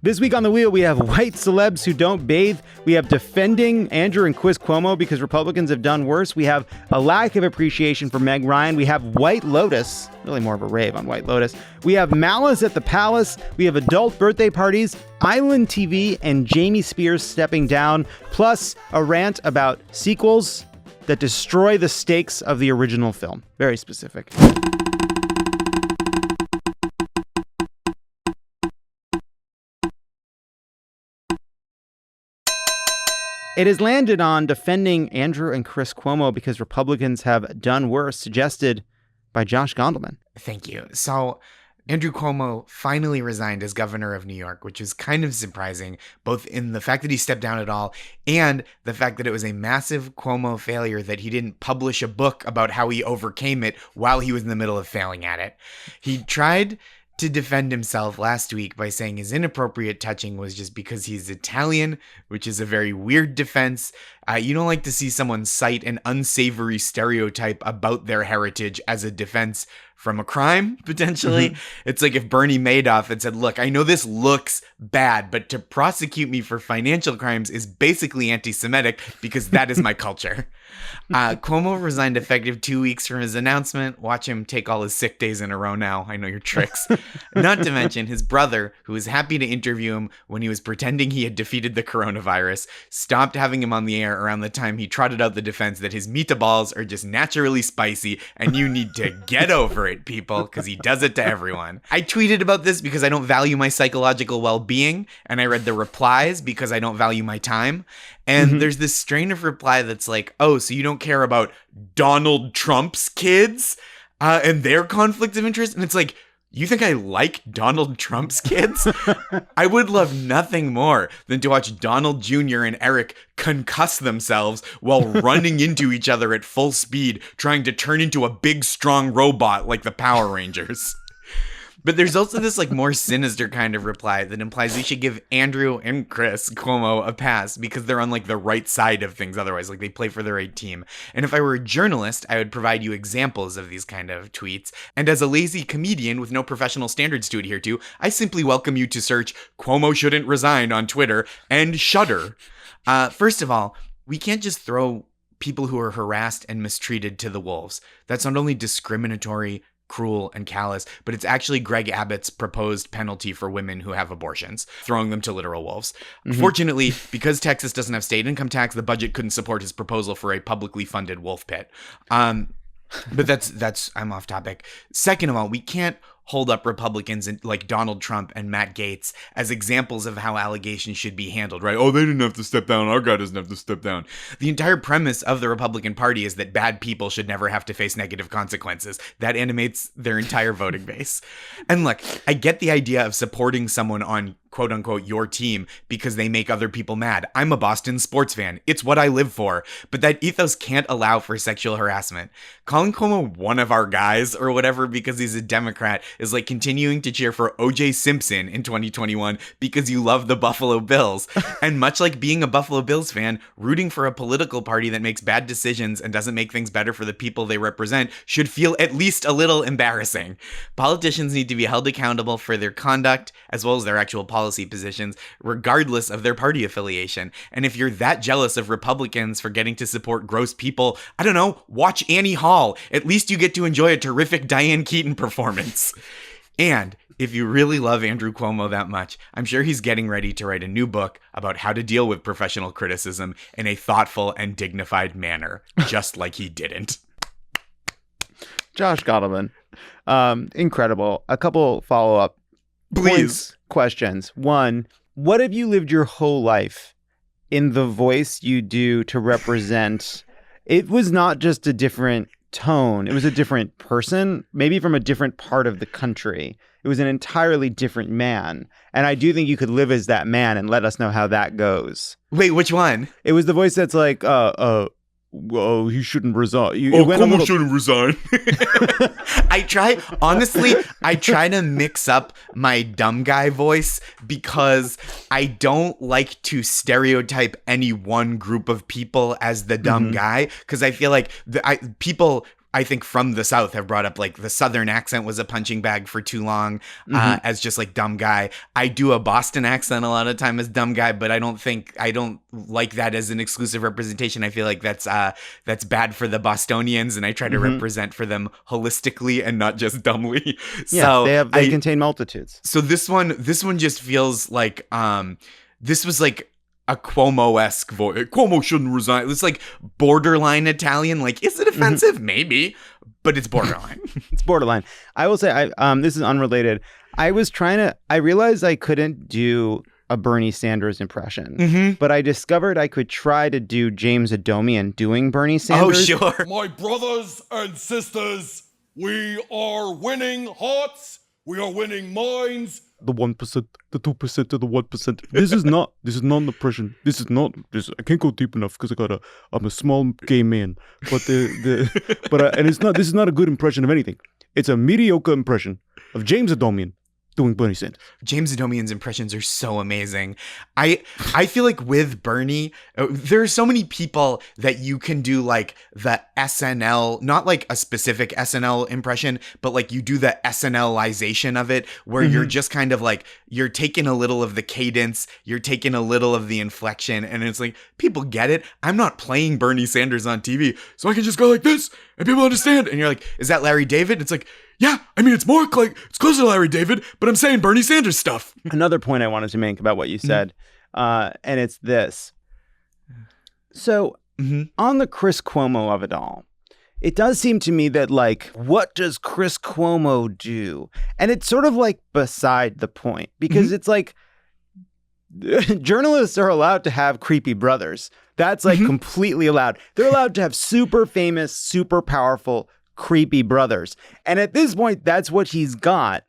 This week on The Wheel, we have white celebs who don't bathe. We have defending Andrew and Chris Cuomo because Republicans have done worse. We have a lack of appreciation for Meg Ryan. We have White Lotus, really more of a rave on White Lotus. We have Malice at the Palace. We have adult birthday parties, Island TV, and Jamie Spears stepping down, plus a rant about sequels that destroy the stakes of the original film. Very specific. It has landed on defending Andrew and Chris Cuomo because Republicans have done worse, suggested by Josh Gondelman. Thank you. So Andrew Cuomo finally resigned as governor of New York, which is kind of surprising, both in the fact that he stepped down at all and the fact that it was a massive Cuomo failure that he didn't publish a book about how he overcame it while he was in the middle of failing at it. He tried to defend himself last week by saying his inappropriate touching was just because he's Italian, which is a very weird defense. You don't like to see someone cite an unsavory stereotype about their heritage as a defense from a crime, potentially. It's like if Bernie Madoff had said, look, I know this looks bad, but to prosecute me for financial crimes is basically anti-Semitic because that is my culture. Cuomo resigned effective 2 weeks from his announcement. Watch him take all his sick days in a row now. I know your tricks. Not to mention his brother, who was happy to interview him when he was pretending he had defeated the coronavirus, stopped having him on the air around the time he trotted out the defense that his meatballs are just naturally spicy and you need to get over it, people, because he does it to everyone. I tweeted about this because I don't value my psychological well-being, and I read the replies because I don't value my time. And there's this strain of reply that's like, oh, so you don't care about Donald Trump's kids and their conflict of interest? And it's like, you think I like Donald Trump's kids? I would love nothing more than to watch Donald Jr. and Eric concuss themselves while running into each other at full speed, trying to turn into a big, strong robot like the Power Rangers. But there's also this like more sinister kind of reply that implies we should give Andrew and Chris Cuomo a pass because they're on like the right side of things otherwise, like they play for the right team. And if I were a journalist, I would provide you examples of these kind of tweets. And as a lazy comedian with no professional standards to adhere to, I simply welcome you to search Cuomo shouldn't resign on Twitter and shudder. First of all, we can't just throw people who are harassed and mistreated to the wolves. That's not only discriminatory, cruel, and callous, but it's actually Greg Abbott's proposed penalty for women who have abortions, throwing them to literal wolves. Fortunately, because Texas doesn't have state income tax, the budget couldn't support his proposal for a publicly funded wolf pit. But that's I'm off topic. Second of all, we can't hold up Republicans like Donald Trump and Matt Gaetz as examples of how allegations should be handled, right? Oh, they didn't have to step down. Our guy doesn't have to step down. The entire premise of the Republican Party is that bad people should never have to face negative consequences. That animates their entire voting base. And look, I get the idea of supporting someone on quote unquote your team because they make other people mad. I'm a Boston sports fan. It's what I live for. But that ethos can't allow for sexual harassment. Calling Cuomo one of our guys or whatever because he's a Democrat is like continuing to cheer for O.J. Simpson in 2021 because you love the Buffalo Bills. And much like being a Buffalo Bills fan, rooting for a political party that makes bad decisions and doesn't make things better for the people they represent should feel at least a little embarrassing. Politicians need to be held accountable for their conduct as well as their actual policy positions, regardless of their party affiliation. And if you're that jealous of Republicans for getting to support gross people, I don't know, watch Annie Hall. At least you get to enjoy a terrific Diane Keaton performance. And if you really love Andrew Cuomo that much, I'm sure he's getting ready to write a new book about how to deal with professional criticism in a thoughtful and dignified manner, just like he didn't. Josh Gondelman. Incredible. A couple follow-up questions. One, what have you lived your whole life in the voice you do to represent? It was not just a different tone. It was a different person, maybe from a different part of the country. It was an entirely different man. And I do think you could live as that man and let us know how that goes. Wait, which one? It was the voice that's like, well, he shouldn't resign. Cuomo shouldn't resign. I try to mix up my dumb guy voice because I don't like to stereotype any one group of people as the dumb guy, because I feel like people I think from the South have brought up like the Southern accent was a punching bag for too long as just like dumb guy. I do a Boston accent a lot of time as dumb guy, but I don't like that as an exclusive representation. I feel like that's bad for the Bostonians, and I try to represent for them holistically and not just dumbly. Yeah, so they contain multitudes. So this one just feels like this was like a Cuomo-esque voice. Cuomo shouldn't resign. It's like borderline Italian. Like, is it offensive? Maybe, but it's borderline. It's borderline. I will say, this is unrelated. I realized I couldn't do a Bernie Sanders impression, but I discovered I could try to do James Adomian doing Bernie Sanders. Oh, sure. My brothers and sisters, we are winning hearts. We are winning minds. The 1%, the 2% to the 1%. This is not an oppression. I can't go deep enough because I'm a small gay man. But this is not a good impression of anything. It's a mediocre impression of James Adomian doing Bernie Sanders. James Adomian's impressions are so amazing. I feel like with Bernie, there are so many people that you can do like the SNL, not like a specific SNL impression, but like you do the SNLization of it, where you're just kind of like, you're taking a little of the cadence, you're taking a little of the inflection, and it's like, people get it. I'm not playing Bernie Sanders on TV, so I can just go like this, and people understand. And you're like, is that Larry David? It's like, yeah, I mean, it's closer to Larry David, but I'm saying Bernie Sanders stuff. Another point I wanted to make about what you said, and it's this. So on the Chris Cuomo of it all, it does seem to me that, like, what does Chris Cuomo do? And it's sort of like beside the point, because it's like journalists are allowed to have creepy brothers. That's like completely allowed. They're allowed to have super famous, super powerful, creepy brothers. And at this point, that's what he's got.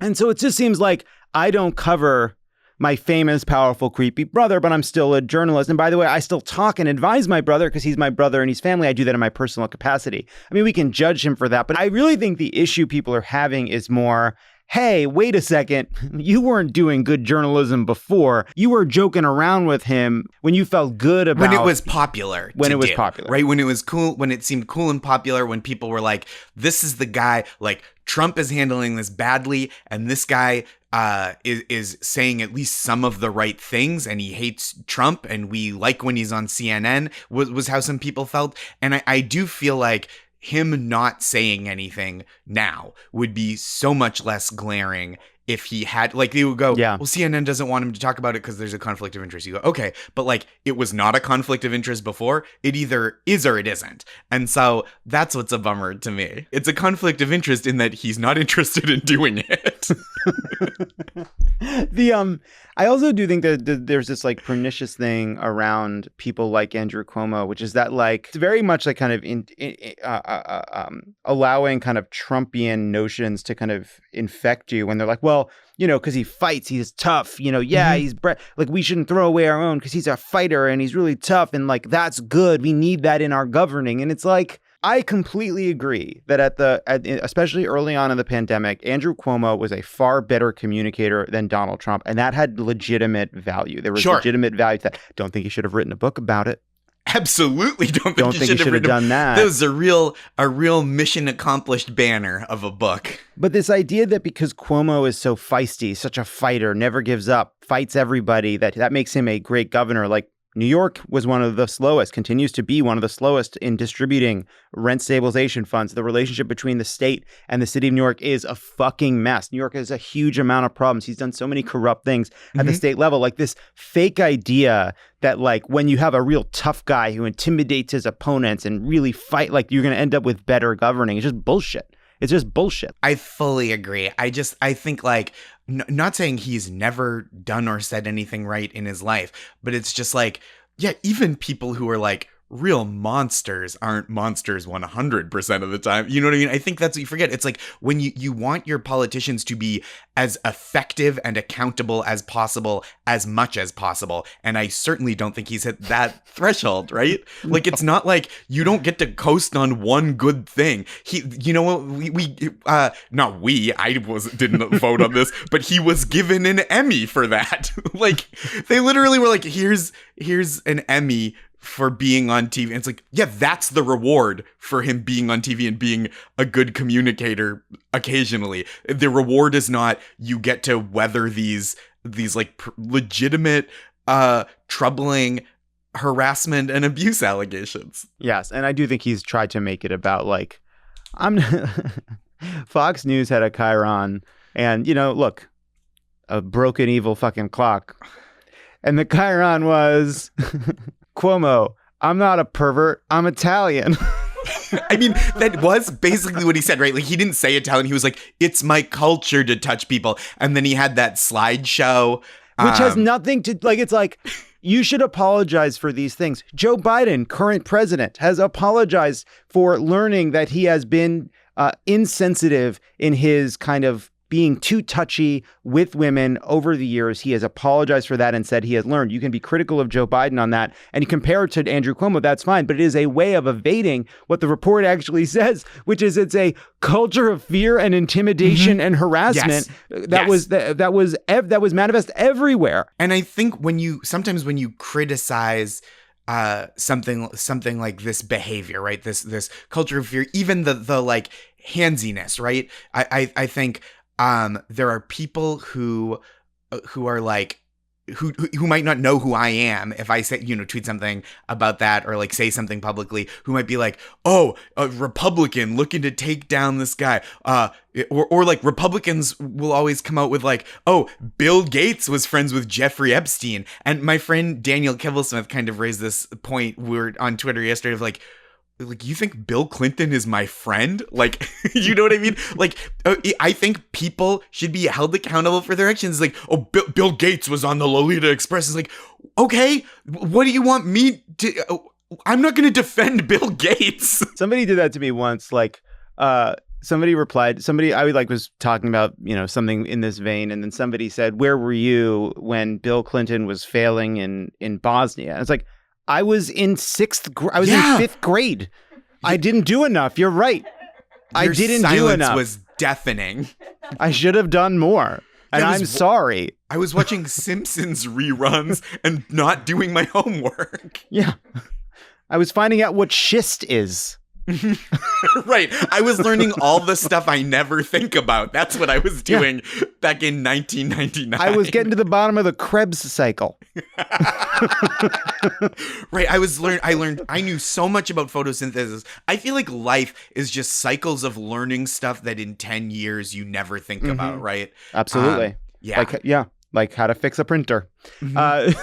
And so it just seems like I don't cover my famous, powerful, creepy brother, but I'm still a journalist. And by the way, I still talk and advise my brother because he's my brother and he's family. I do that in my personal capacity. I mean, we can judge him for that, but I really think the issue people are having is more, hey, wait a second, you weren't doing good journalism before. You were joking around with him when you felt good about... When it was popular. Popular. Right? When it was cool, when it seemed cool and popular, when people were like, this is the guy, like, Trump is handling this badly, and this guy is saying at least some of the right things, and he hates Trump, and we like when he's on CNN, was how some people felt. And I do feel like him not saying anything now would be so much less glaring if he had, like, they would go, well, CNN doesn't want him to talk about it because there's a conflict of interest. You go, okay, but like, it was not a conflict of interest before. It either is or it isn't. And so that's what's a bummer to me. It's a conflict of interest in that he's not interested in doing it. I also do think that there's this like pernicious thing around people like Andrew Cuomo, which is that like it's very much like kind of allowing kind of Trumpian notions to kind of infect you when they're like, well, you know, because he fights, he's tough, you know, he's like we shouldn't throw away our own because he's a fighter and he's really tough and like that's good. We need that in our governing. And it's like, I completely agree that especially early on in the pandemic, Andrew Cuomo was a far better communicator than Donald Trump, and that had legitimate value. There was legitimate value to that. Don't think he should have written a book about it. Absolutely don't think he should have done that. That was a real mission accomplished banner of a book. But this idea that because Cuomo is so feisty, such a fighter, never gives up, fights everybody, that makes him a great governor, like New York was one of the slowest, continues to be one of the slowest in distributing rent stabilization funds. The relationship between the state and the city of New York is a fucking mess. New York has a huge amount of problems. He's done so many corrupt things at the state level. Like this fake idea that like when you have a real tough guy who intimidates his opponents and really fight, like you're going to end up with better governing. It's just bullshit. It's just bullshit. I fully agree. I think like, not saying he's never done or said anything right in his life, but it's just like, yeah, even people who are like real monsters aren't monsters 100% of the time. You know what I mean? I think that's what you forget. It's like when you want your politicians to be as effective and accountable as possible, as much as possible. And I certainly don't think he's hit that threshold, right? Like, it's not like you don't get to coast on one good thing. You know what? I didn't vote on this, but he was given an Emmy for that. Like, they literally were like, here's an Emmy for being on TV. And it's like, yeah, that's the reward for him being on TV and being a good communicator occasionally. The reward is not you get to weather these like legitimate, troubling harassment and abuse allegations. Yes, and I do think he's tried to make it about like, Fox News had a chyron, and look, a broken evil fucking clock, and the chyron was Cuomo. I'm not a pervert. I'm Italian. I mean, that was basically what he said, right? Like, he didn't say Italian. He was like, it's my culture to touch people. And then he had that slideshow. Which has nothing to, like, it's like, you should apologize for these things. Joe Biden, current president, has apologized for learning that he has been insensitive in his kind of being too touchy with women over the years. He has apologized for that and said he has learned. You can be critical of Joe Biden on that and you compare it to Andrew Cuomo, that's fine. But it is a way of evading what the report actually says, which is it's a culture of fear and intimidation and harassment that was manifest everywhere. And I think sometimes when you criticize something like this behavior, right? This culture of fear, even the like handsiness, right? I think there are people who are like, who might not know who I am if I say, tweet something about that or like say something publicly, who might be like, oh, a Republican looking to take down this guy. Or like Republicans will always come out with like, oh, Bill Gates was friends with Jeffrey Epstein. And my friend Danielle Kibblesmith kind of raised this point on Twitter yesterday of like, you think Bill Clinton is my friend? Like, you know what I mean? Like, I think people should be held accountable for their actions. Like, oh, Bill Gates was on the Lolita Express. It's like, okay, what do you want me to... I'm not going to defend Bill Gates. Somebody did that to me once. Like, somebody replied, I was talking about, something in this vein. And then somebody said, where were you when Bill Clinton was failing in Bosnia? And it's like, I was in in 5th grade. I didn't do enough. You're right. I didn't do enough. Your silence was deafening. I should have done more. And I'm sorry. I was watching Simpsons reruns and not doing my homework. Yeah. I was finding out what schist is. Right. I was learning all the stuff I never think about. That's what I was doing back in 1999. I was getting to the bottom of the Krebs cycle. Right. I knew so much about photosynthesis. I feel like life is just cycles of learning stuff that in 10 years you never think about, right? Absolutely. Like how to fix a printer. Josh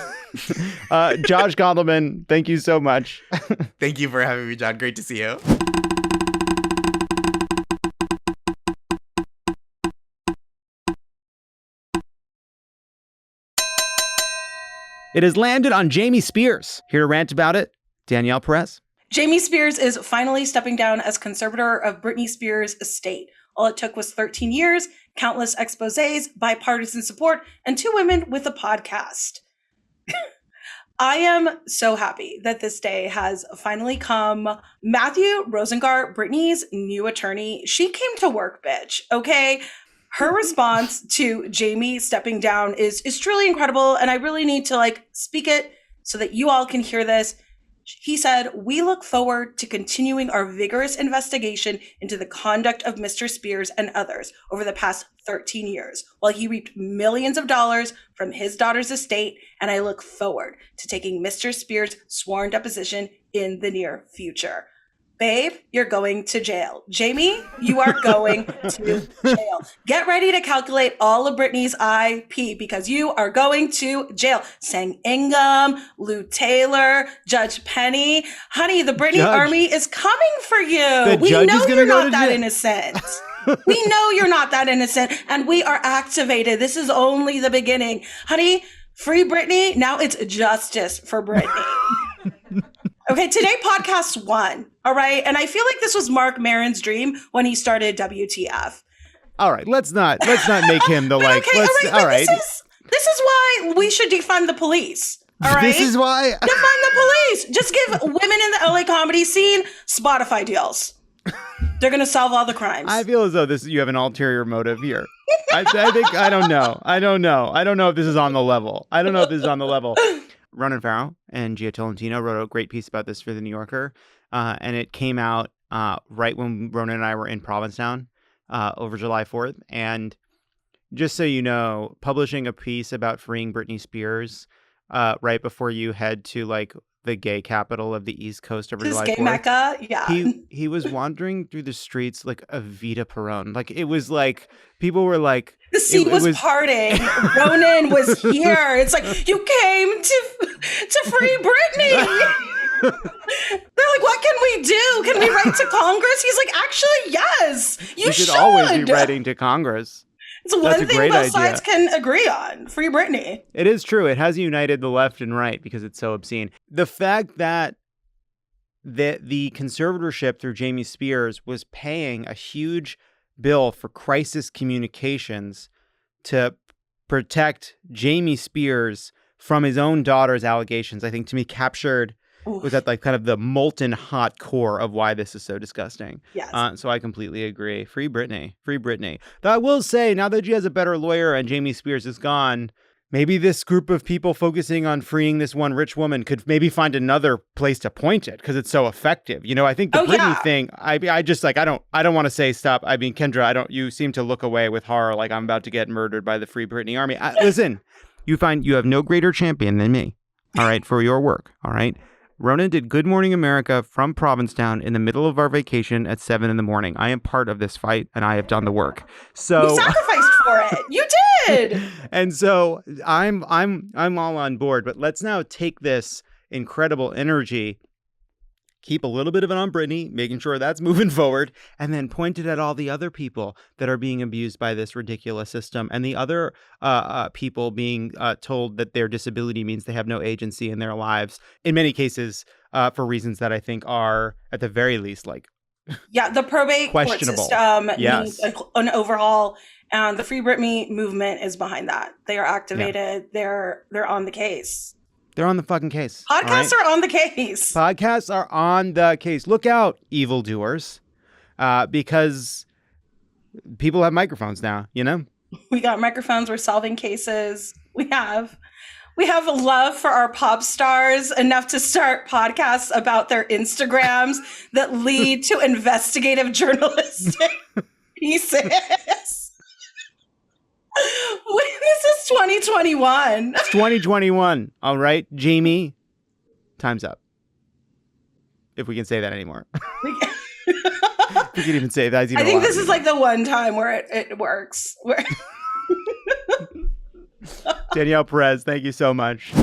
Gondelman, thank you so much. Thank you for having me, Jon. Great to see you. It has landed on Jamie Spears. Here to rant about it, Danielle Perez. Jamie Spears is finally stepping down as conservator of Britney Spears' estate. All it took was 13 years, countless exposés, bipartisan support, and 2 women with a podcast. I am so happy that this day has finally come. Matthew Rosengart, Britney's new attorney, she came to work, bitch, okay? Her response to Jamie stepping down is truly incredible, and I really need to speak it so that you all can hear this. He said, "We look forward to continuing our vigorous investigation into the conduct of Mr. Spears and others over the past 13 years, while he reaped millions of dollars from his daughter's estate, and I look forward to taking Mr. Spears' sworn deposition in the near future." Babe, you're going to jail. Jamie, you are going to jail. Get ready to calculate all of Britney's IP because you are going to jail. Sang Ingham, Lou Taylor, Judge Penny. Honey, the Britney army is coming for you. We know you're not that innocent. We know you're not that innocent, and we are activated. This is only the beginning. Honey, free Britney. Now it's justice for Britney. Okay, today podcast 1, all right? And I feel like this was Mark Maron's dream when he started WTF. All right, let's not make him the all right. This is why we should defund the police, all right? This is why? Defund the police. Just give women in the LA comedy scene Spotify deals. They're going to solve all the crimes. I feel as though you have an ulterior motive here. I don't know. I don't know if this is on the level. Ronan Farrow and Gia Tolentino wrote a great piece about this for The New Yorker. And it came out right when Ronan and I were in Provincetown over July 4th. And just so you know, publishing a piece about freeing Britney Spears right before you head to like the gay capital of the East Coast over His July gay 4th. Mecca, yeah. He was wandering through the streets like a Vita Perón. Like it was like people were like the sea was parting. Ronan was here. It's like you came to free Britney. They're like, what can we do? Can we write to Congress? He's like, actually, yes. You should always be writing to Congress. It's one thing both sides can agree on. Free Britney. It is true. It has united the left and right because it's so obscene. The fact that the conservatorship through Jamie Spears was paying a huge bill for crisis communications to protect Jamie Spears from his own daughter's allegations, I think to me captured was at like kind of the molten hot core of why this is so disgusting. Yes. So I completely agree. Free Britney. Free Britney. Though I will say, now that she has a better lawyer and Jamie Spears is gone, maybe this group of people focusing on freeing this one rich woman could maybe find another place to point it because it's so effective. You know, I think the Britney thing, I just like, I don't want to say stop. I mean, Kendra, you seem to look away with horror like I'm about to get murdered by the Free Britney army. Listen, you have no greater champion than me. All right. For your work. All right. Ronan did Good Morning America from Provincetown in the middle of our vacation at 7 a.m. I am part of this fight, and I have done the work. So you sacrificed for it. You did. And so I'm all on board. But let's now take this incredible energy, keep a little bit of it on Britney, making sure that's moving forward, and then point it at all the other people that are being abused by this ridiculous system and the other people being told that their disability means they have no agency in their lives, in many cases for reasons that I think are, at the very least, like the probate court system needs an overhaul, and the Free Britney movement is behind that. They are activated. Yeah. They're on the case. They're on the fucking case. Podcasts are on the case. Podcasts are on the case. Look out, evildoers, because people have microphones now, you know? We got microphones. We're solving cases. We have a love for our pop stars enough to start podcasts about their Instagrams that lead to investigative journalistic pieces. This is 2021. It's 2021. All right, Jamie, time's up. If we can say that anymore. We can even say that. I think this is like the one time where it works. Danielle Perez, thank you so much.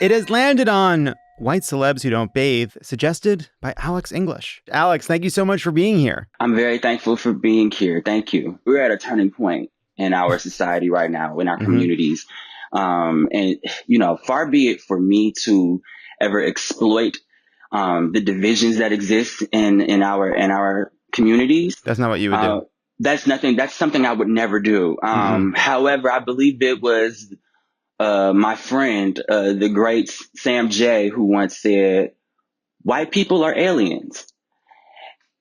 It has landed on White Celebs Who Don't Bathe, suggested by Alex English. Alex, thank you so much for being here. I'm very thankful for being here. Thank you. We're at a turning point in our society right now, in our communities. And, you know, far be it for me to ever exploit the divisions that exist in our communities. That's not what you would do. That's something I would never do. However, I believe it was my friend, the great Sam J, who once said, white people are aliens.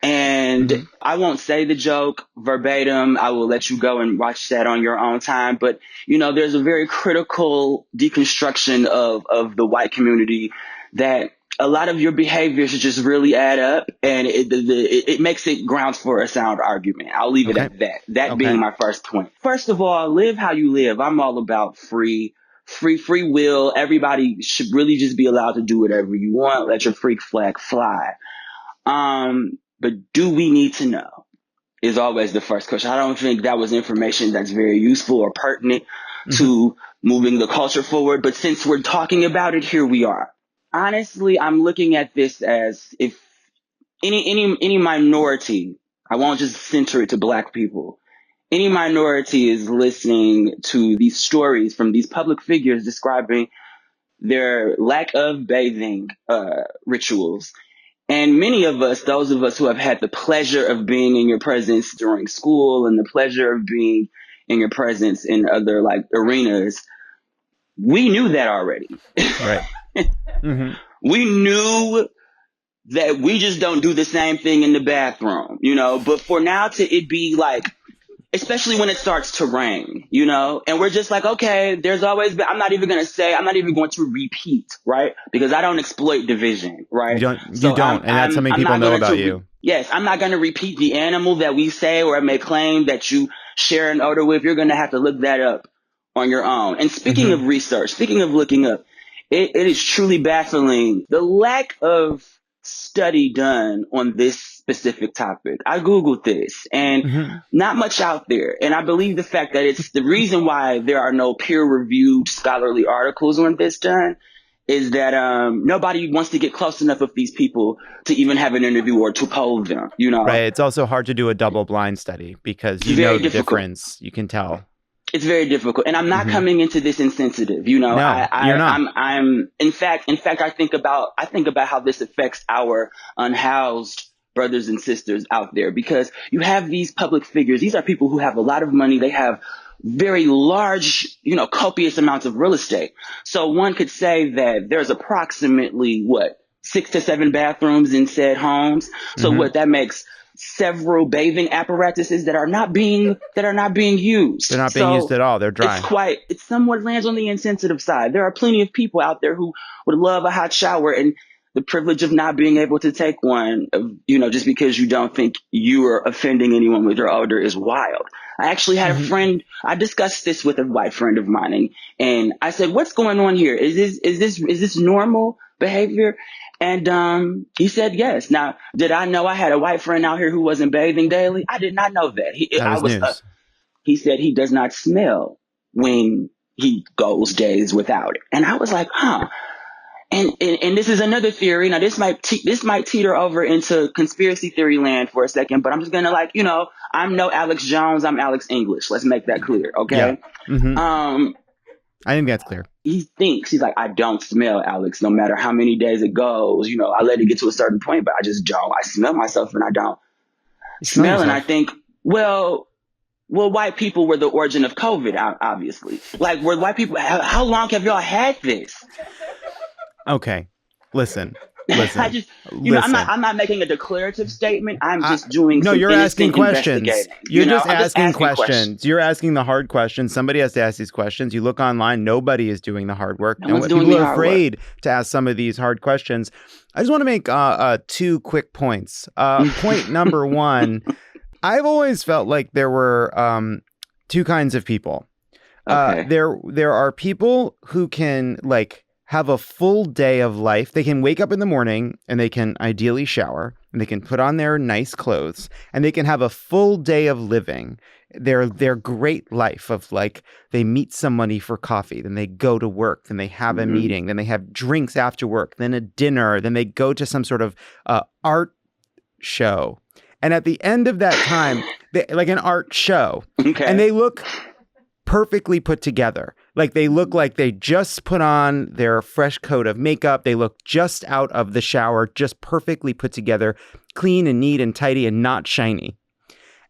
And I won't say the joke verbatim. I will let you go and watch that on your own time. But, you know, there's a very critical deconstruction of the white community that a lot of your behaviors just really add up, and it makes it grounds for a sound argument. I'll leave it at that. That being my first point. First of all, live how you live. I'm all about free will. Everybody should really just be allowed to do whatever you want. Let your freak flag fly. But do we need to know is always the first question. I don't think that was information that's very useful or pertinent to moving the culture forward. But since we're talking about it, here we are. Honestly, I'm looking at this as if any minority, I won't just center it to Black people, any minority is listening to these stories from these public figures describing their lack of bathing rituals. And many of us, those of us who have had the pleasure of being in your presence during school and the pleasure of being in your presence in other like arenas, we knew that already. Right. We knew that we just don't do the same thing in the bathroom, but for now to it be like, especially when it starts to rain, and we're just like, okay, there's always been, I'm not even going to repeat, right? Because I don't exploit division, right? You don't. And that's something people know about you. Yes. I'm not going to repeat the animal that we say or may claim that you share an odor with. You're going to have to look that up on your own. And speaking of research, speaking of looking up, it is truly baffling the lack of study done on this specific topic. I Googled this and not much out there. And I believe the fact that it's the reason why there are no peer-reviewed scholarly articles on this done is that nobody wants to get close enough of these people to even have an interview or to poll them, Right. It's also hard to do a double-blind study because the difference. You can tell. It's very difficult. And I'm not coming into this insensitive, No, you're not. I'm in fact, I think about how this affects our unhoused brothers and sisters out there, because you have these public figures. These are people who have a lot of money. They have very large, copious amounts of real estate. So one could say that there's approximately 6 to 7 bathrooms in said homes. So that makes several bathing apparatuses that are not being used. They're not being used at all. They're dry. It somewhat lands on the insensitive side. There are plenty of people out there who would love a hot shower, and the privilege of not being able to take one, just because you don't think you are offending anyone with your odor is wild. I actually had a friend, I discussed this with a white friend of mine, and I said, what's going on here? Is this normal behavior? And he said yes. Now, did I know I had a white friend out here who wasn't bathing daily? I did not know that. He said he does not smell when he goes days without it. And I was like, huh. And this is another theory. Now, this might teeter over into conspiracy theory land for a second, but I'm just going to I'm no Alex Jones. I'm Alex English. Let's make that clear. Okay. Yeah. I think that's clear. He's like, I don't smell, Alex, no matter how many days it goes. I let it get to a certain point, but I just don't. I smell myself and I don't smell. And I think, well, white people were the origin of COVID, obviously. Like, were white people, how long have y'all had this? Okay. Listen. I'm not making a declarative statement. I'm just doing you're asking questions. You're just asking questions. You're asking the hard questions. Somebody has to ask these questions. You look online, nobody is doing the hard work. No one's doing the hard work. People are afraid to ask some of these hard questions. I just want to make 2 quick points. Point number 1, I've always felt like there were 2 kinds of people. Okay. There are people who can have a full day of life. They can wake up in the morning and they can ideally shower and they can put on their nice clothes and they can have a full day of living their great life of they meet somebody for coffee, then they go to work, then they have a meeting, then they have drinks after work, then a dinner, then they go to some sort of art show. And at the end of that time, like an art show, and they look perfectly put together. They look like they just put on their fresh coat of makeup. They look just out of the shower, just perfectly put together, clean and neat and tidy and not shiny.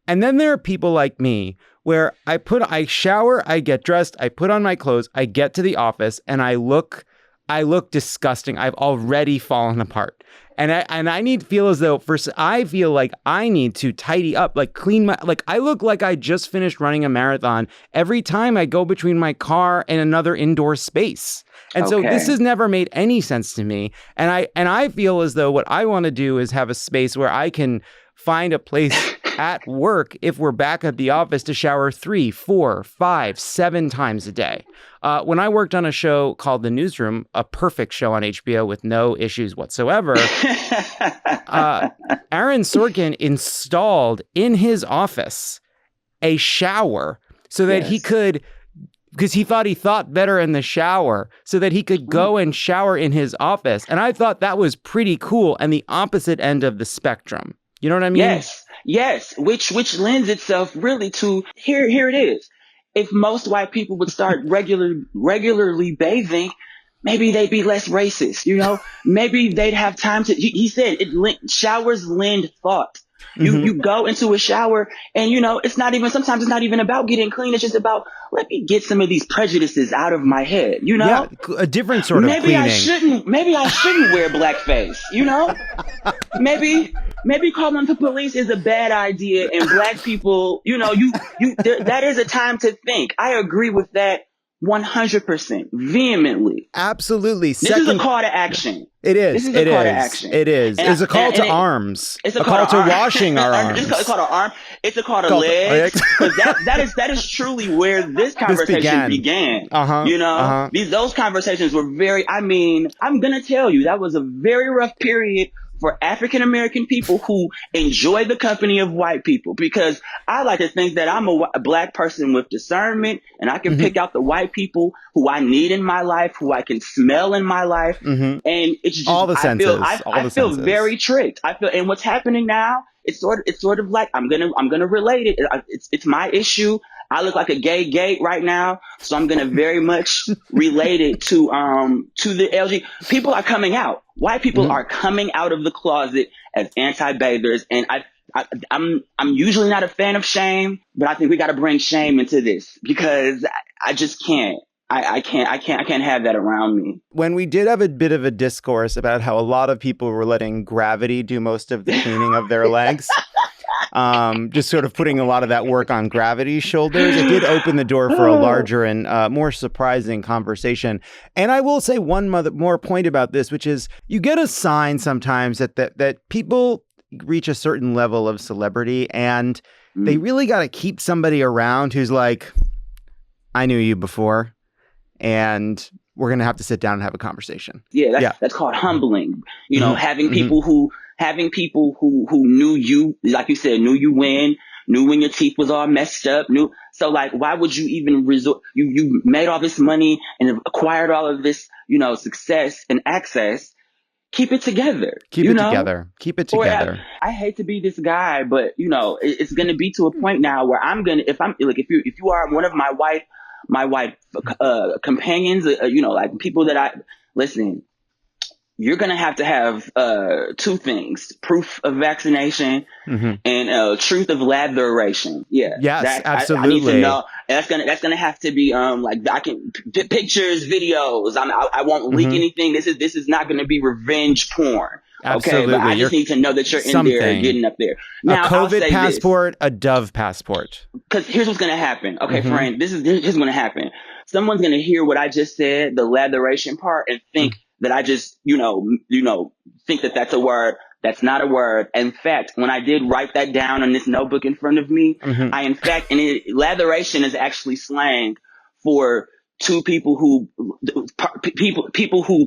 And then there are people like me where I shower, I get dressed, I put on my clothes, I get to the office and I look disgusting. I've already fallen apart. And I need to feel as though I feel like I need to tidy up, clean I look like I just finished running a marathon every time I go between my car and another indoor space. And so this has never made any sense to me. And I feel as though what I want to do is have a space where I can find a place at work, if we're back at the office, to shower 3, 4, 5, 7 times a day. When I worked on a show called The Newsroom, a perfect show on HBO with no issues whatsoever, Aaron Sorkin installed in his office a shower so that he could, because he thought better in the shower, so that he could go and shower in his office. And I thought that was pretty cool and the opposite end of the spectrum. You know what I mean? Yes. Which lends itself really to here it is. If most white people would start regularly bathing, maybe they'd be less racist. Maybe they'd have time to. He said showers lend thought. You go into a shower and, sometimes it's not even about getting clean. It's just about, let me get some of these prejudices out of my head, Yeah, a different sort of cleaning. Maybe I shouldn't wear blackface, Maybe calling the police is a bad idea, and black people, that is a time to think. I agree with that 100% vehemently. Absolutely. This is a call to action. It is. This is a call to action. It is. It's a call to arms. It's a call to washing our arms. It's a call to arm. It's a call to legs. Because that is truly where this conversation began. Those conversations were I'm gonna tell you, that was a very rough period for African American people who enjoy the company of white people, because I like to think that I'm a black person with discernment, and I can pick out the white people who I need in my life, who I can smell in my life, and it's just all the senses. I feel very tricked. And what's happening now, it's sort of like I'm gonna relate it. It's my issue. I look like a gay right now, so I'm gonna very much relate it to the LG. People are coming out. White people are coming out of the closet as anti-bathers, and I'm usually not a fan of shame, but I think we got to bring shame into this, because I just can't. I can't have that around me. When we did have a bit of a discourse about how a lot of people were letting gravity do most of the cleaning of their legs, just sort of putting a lot of that work on gravity's shoulders, it did open the door for a larger and more surprising conversation. And I will say one more point about this, which is you get a sign sometimes that people reach a certain level of celebrity, and they really got to keep somebody around who's like, I knew you before, and we're going to have to sit down and have a conversation. That's called humbling. Having people who knew you, like you said, knew you when your teeth was all messed up. So like, why would you even resort? You made all this money and acquired all of this, success and access. Keep it together. Keep it together. I hate to be this guy, but it's going to be to a point now where if you are one of my white companions, like people that listen, you're going to have two things: proof of vaccination and truth of latheration. Yeah. Yes, absolutely. I need to know. That's gonna have to be I can pictures, videos. I won't leak anything. This is not going to be revenge porn. Absolutely. Okay, but I just need to know that you're in there, getting up there. Now, a COVID passport, a Dove passport. Because here's what's going to happen. Okay, friend, here's what's going to happen. Someone's going to hear what I just said, the latheration part, and think that I just, think that that's a word. That's not a word. In fact, when I did write that down on this notebook in front of me, latheration is actually slang for two people who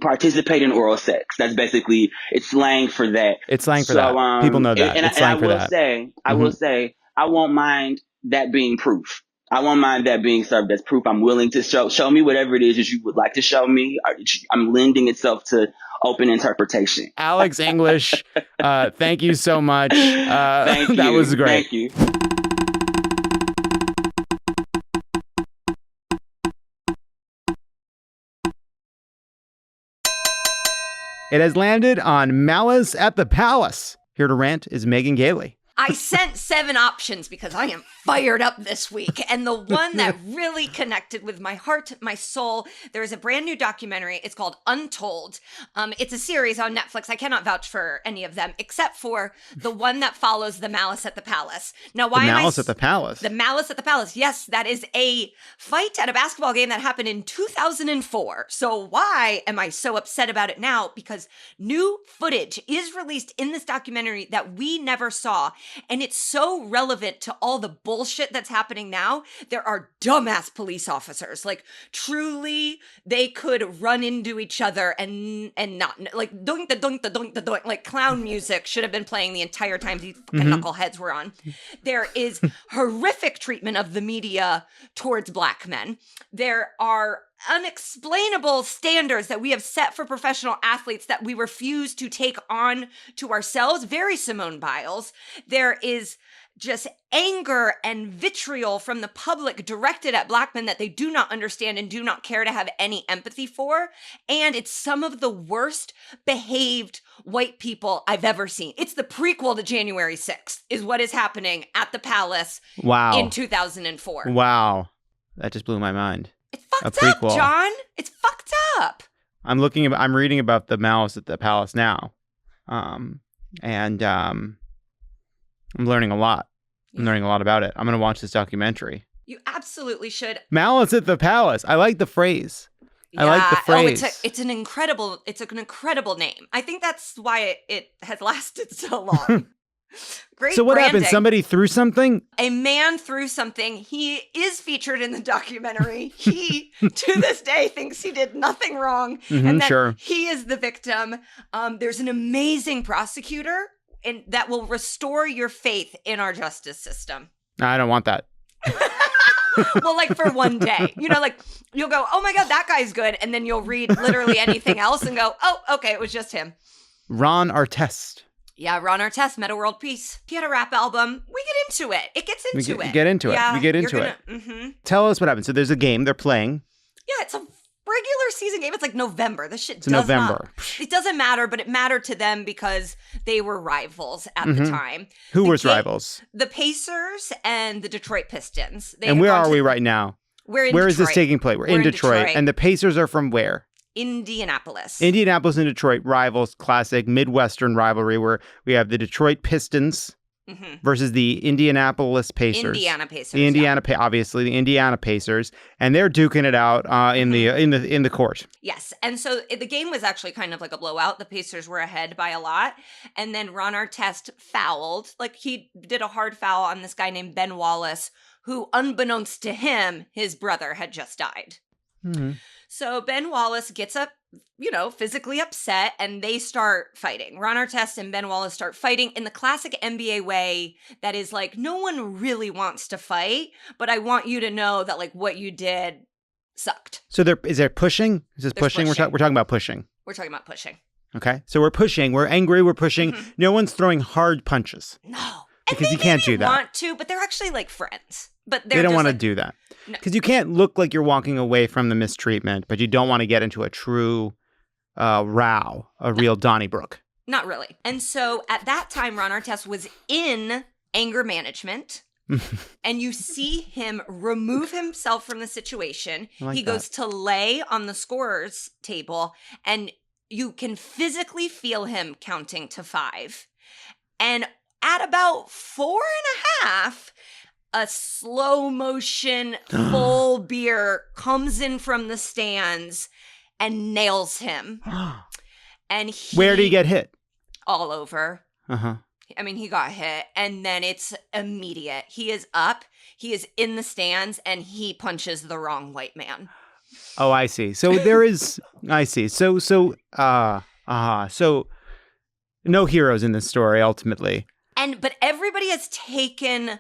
participate in oral sex. That's basically, it's slang for that. It's slang for that. People know that. It's slang for that. I will say, I won't mind that being proof. I won't mind that being served as proof. I'm willing to show me whatever it is that you would like to show me. I'm lending itself to open interpretation. Alex English, thank you so much. Thank you. That was great. Thank you. It has landed on Malice at the Palace. Here to rant is Megan Gailey. I sent 7 options because I am fired up this week. And the one that really connected with my heart, my soul, there is a brand new documentary. It's called Untold. It's a series on Netflix. I cannot vouch for any of them, except for the one that follows the Malice at the Palace. Now, why the Malice at the Palace? The Malice at the Palace. Yes, that is a fight at a basketball game that happened in 2004. So why am I so upset about it now? Because new footage is released in this documentary that we never saw. And it's so relevant to all the bullshit that's happening now. There are dumbass police officers. Like, truly, they could run into each other and not, like, doink the doink the doink the doink. Like, clown music should have been playing the entire time these fucking knuckleheads were on. There is horrific treatment of the media towards black men. There are unexplainable standards that we have set for professional athletes that we refuse to take on to ourselves. Very Simone Biles. There is just anger and vitriol from the public directed at Black men that they do not understand and do not care to have any empathy for. And it's some of the worst behaved white people I've ever seen. It's the prequel to January 6th is what is happening at the Palace in 2004. Wow. That just blew my mind. It's fucked up, Jon. It's fucked up. I'm reading about the Malice at the Palace now. And I'm learning a lot. I'm learning a lot about it. I'm going to watch this documentary. You absolutely should. Malice at the Palace. I like the phrase. I like the phrase. Oh, it's an incredible name. I think that's why it has lasted so long. Great. So what branding. happened? Somebody threw something? A man threw something. He is featured in the documentary. He, to this day, thinks he did nothing wrong. And that he is the victim. There's an amazing prosecutor and that will restore your faith in our justice system. I don't want that. Well, like for one day, like you'll go, oh my God, that guy's good. And then you'll read literally anything else and go, oh, okay, it was just him. Ron Artest. Yeah, Ron Artest, Meta World Peace. He had a rap album. We get into it. It gets into it. We get into it. Yeah, we get into it. Mm-hmm. Tell us what happened. So there's a game they're playing. Yeah, it's a regular season game. It's like November. This shit it doesn't matter, but it mattered to them because they were rivals at the time. Who was rivals? The Pacers and the Detroit Pistons. And where are we right now? Where is this taking place? We're in Detroit. And the Pacers are from where? Indianapolis and Detroit, rivals, classic Midwestern rivalry where we have the Detroit Pistons versus the Indianapolis Pacers. Obviously the Indiana Pacers, and they're duking it out in the court. Yes, and so the game was actually kind of like a blowout. The Pacers were ahead by a lot, and then Ron Artest fouled. Like he did a hard foul on this guy named Ben Wallace, who, unbeknownst to him, his brother had just died. Mm-hmm. So Ben Wallace gets up, physically upset, and they start fighting. Ron Artest and Ben Wallace start fighting in the classic NBA way that is like, no one really wants to fight, but I want you to know that like what you did sucked. So is there pushing? Is this pushing? We're talking about pushing. We're talking about pushing. Okay. So we're pushing. We're angry. We're pushing. Mm-hmm. No one's throwing hard punches. No. Because you can't do that. They want to, but they're actually like friends. But they don't want to do that. Because you can't look like you're walking away from the mistreatment, but you don't want to get into a true row, real Donnybrook. Not really. And so at that time, Ron Artest was in anger management. And you see him remove himself from the situation. He goes to lay on the scorer's table, and you can physically feel him counting to 5. And at about 4.5, a slow motion full beer comes in from the stands and nails him. And where did he get hit? All over. Uh-huh. I mean, he got hit, and then it's immediate. He is up, he is in the stands, and he punches the wrong white man. Oh, I see. So there is, I see. So no heroes in this story, ultimately. But everybody has taken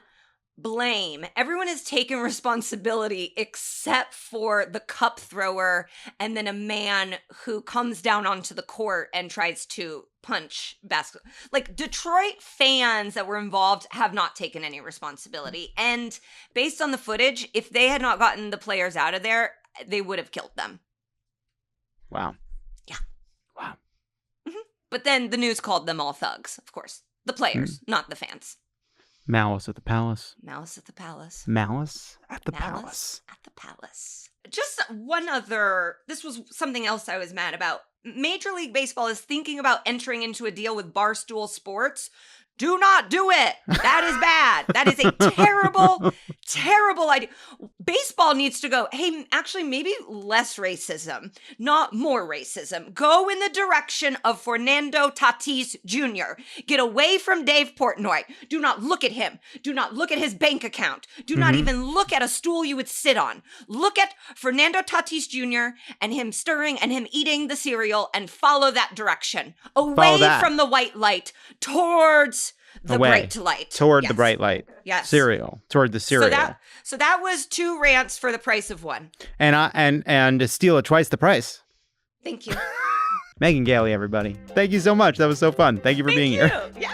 blame. Everyone has taken responsibility except for the cup thrower and then a man who comes down onto the court and tries to punch basketball. Like Detroit fans that were involved have not taken any responsibility. And based on the footage, if they had not gotten the players out of there, they would have killed them. Wow. Yeah. Wow. Mm-hmm. But then the news called them all thugs, of course. The players, not the fans. Malice at the Palace. Malice at the Palace. Malice at the Malice Palace. at the Palace. Just one other, this was something else I was mad about. Major League Baseball is thinking about entering into a deal with Barstool Sports. Do not do it. That is bad. That is a terrible, terrible idea. Baseball needs to go, hey, actually, maybe less racism, not more racism. Go in the direction of Fernando Tatis Jr. Get away from Dave Portnoy. Do not look at him. Do not look at his bank account. Do not even look at a stool you would sit on. Look at Fernando Tatis Jr. and him stirring and him eating the cereal and follow that direction. Away from the white light towards the Away. bright light. Toward the Yes. bright light. Yes. Cereal. Toward the cereal. So that was 2 rants for the price of 1. And to steal at twice the price. Thank you. Megan Gailey, everybody. Thank you so much. That was so fun. Thank you for being here. Yeah.